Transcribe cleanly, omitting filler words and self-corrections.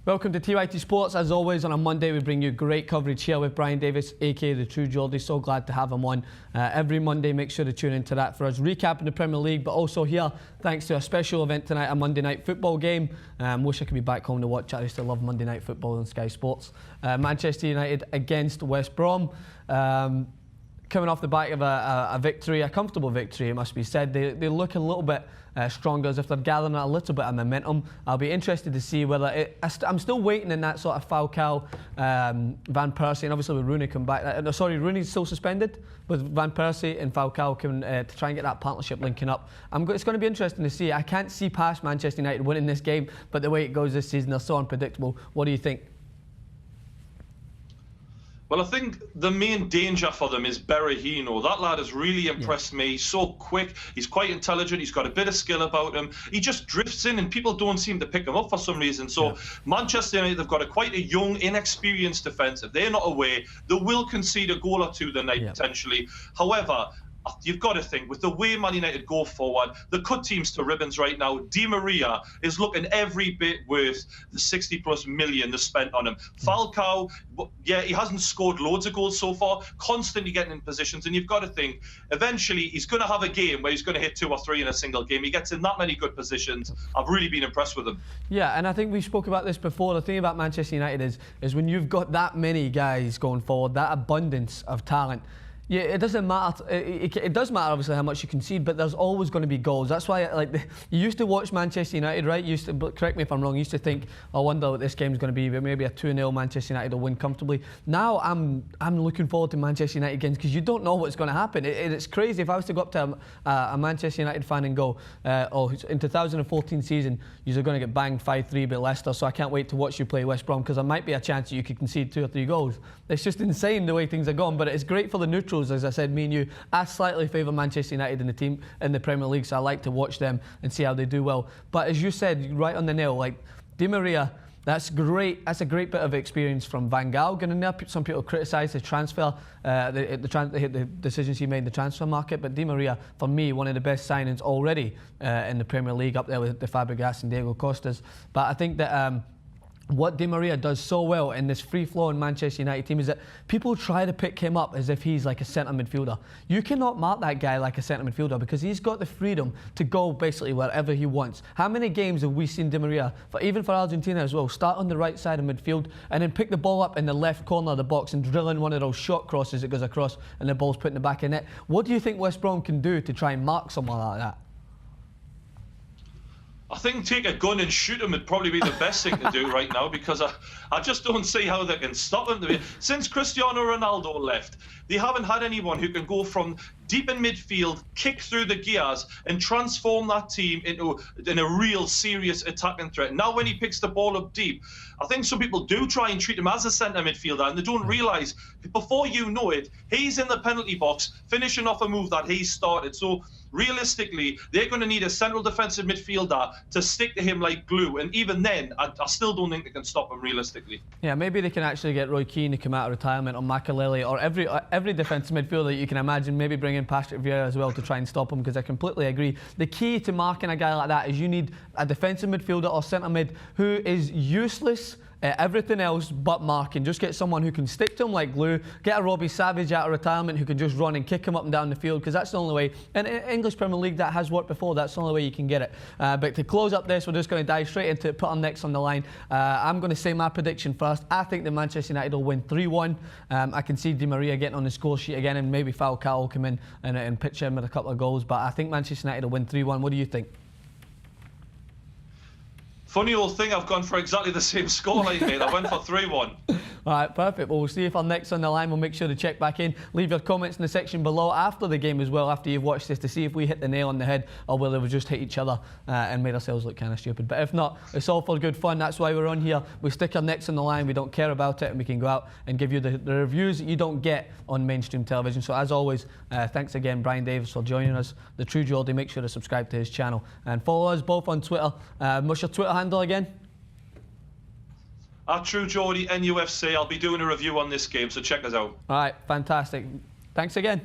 Welcome to TYT Sports. As always, on a Monday, we bring you great coverage here with Brian Davis, aka the True Geordie. So glad to have him on every Monday. Make sure to tune into that for us recapping the Premier League, but also here, thanks to a special event tonight, a Monday night football game. Wish I could be back home to watch it. I used to love Monday night football on Sky Sports. Manchester United against West Brom. Coming off the back of a victory, a comfortable victory, it must be said. They look a little bit stronger, as if they're gathering a little bit of momentum. I'll be interested to see whether I'm still waiting in that sort of Falcao, Van Persie, and obviously with Rooney come back. Rooney's still suspended, with Van Persie and Falcao coming to try and get that partnership linking up. It's going to be interesting to see. I can't see past Manchester United winning this game, but the way it goes this season, they're so unpredictable. What do you think? Well, I think the main danger for them is Berahino. That lad has really impressed me. He's so quick. He's quite intelligent. He's got a bit of skill about him. He just drifts in and people don't seem to pick him up for some reason. So Manchester United, they've got quite a young, inexperienced defence. If they're not away, they will concede a goal or two tonight, potentially. However, you've got to think, with the way Man United go forward, the cut teams to ribbons right now. Di Maria is looking every bit worth the 60+ million they spent on him. Falcao, yeah, he hasn't scored loads of goals so far, constantly getting in positions, and you've got to think, eventually he's going to have a game where he's going to hit 2 or 3 in a single game. He gets in that many good positions. I've really been impressed with him. Yeah, and I think we spoke about this before. The thing about Manchester United is when you've got that many guys going forward, that abundance of talent, yeah, it doesn't matter. It does matter, obviously, how much you concede, but there's always going to be goals. That's why, you used to watch Manchester United, right? You used to, but correct me if I'm wrong, you used to think, I wonder what this game's going to be, maybe a 2-0 Manchester United will win comfortably. Now I'm looking forward to Manchester United games because you don't know what's going to happen. It's crazy. If I was to go up to a Manchester United fan and go, in 2014 season, you're going to get banged 5-3 by Leicester, so I can't wait to watch you play West Brom because there might be a chance that you could concede 2 or 3 goals. It's just insane the way things are going, but it's great for the neutrals. As I said, me and you, I slightly favour Manchester United in the team in the Premier League, so I like to watch them and see how they do well. But as you said, right on the nail, like Di Maria, that's great. That's a great bit of experience from Van Gaal. Going there, some people criticise the transfer, the decisions he made in the transfer market. But Di Maria, for me, one of the best signings already in the Premier League, up there with the Fabregas and Diego Costas. But I think that what Di Maria does so well in this free-flowing Manchester United team is that people try to pick him up as if he's like a centre midfielder. You cannot mark that guy like a centre midfielder because he's got the freedom to go basically wherever he wants. How many games have we seen Di Maria, even for Argentina as well, start on the right side of midfield and then pick the ball up in the left corner of the box and drill in one of those short crosses that goes across and the ball's put in the back of net? What do you think West Brom can do to try and mark someone like that? I think take a gun and shoot him would probably be the best thing to do right now because I just don't see how they can stop him. Since Cristiano Ronaldo left, they haven't had anyone who can go from deep in midfield, kick through the gears and transform that team into a real serious attacking threat. Now when he picks the ball up deep, I think some people do try and treat him as a centre midfielder and they don't realise before you know it, he's in the penalty box finishing off a move that he started. So realistically, they're going to need a central defensive midfielder to stick to him like glue. And even then, I still don't think they can stop him realistically. Yeah, maybe they can actually get Roy Keane to come out of retirement, or Makelele, or every defensive midfielder that you can imagine, maybe bring in Patrick Vieira as well to try and stop him, because I completely agree. The key to marking a guy like that is you need a defensive midfielder or centre mid who is useless everything else but marking. Just get someone who can stick to him like glue. Get a Robbie Savage out of retirement who can just run and kick him up and down the field, because that's the only way. In English Premier League, that has worked before. That's the only way you can get it. But to close up this, we're just going to dive straight into it, put our necks on the line. I'm going to say my prediction first. I think that Manchester United will win 3-1. I can see Di Maria getting on the score sheet again, and maybe Falcao will come in and pitch in with a couple of goals. But I think Manchester United will win 3-1. What do you think? Funny old thing, I've gone for exactly the same scoreline, mate. I went for 3-1. All right, perfect. Well, we'll see if our next on the line. We'll make sure to check back in. Leave your comments in the section below after the game as well, after you've watched this, to see if we hit the nail on the head or whether we just hit each other and made ourselves look kind of stupid. But if not, it's all for good fun. That's why we're on here. We stick our necks on the line. We don't care about it, and we can go out and give you the reviews that you don't get on mainstream television. So as always, thanks again, Brian Davis, for joining us. The True Geordie. Make sure to subscribe to his channel and follow us both on Twitter. What's your Twitter handle again? At True Geordie NUFC. I'll be doing a review on this game, so check us out. All right, fantastic. Thanks again.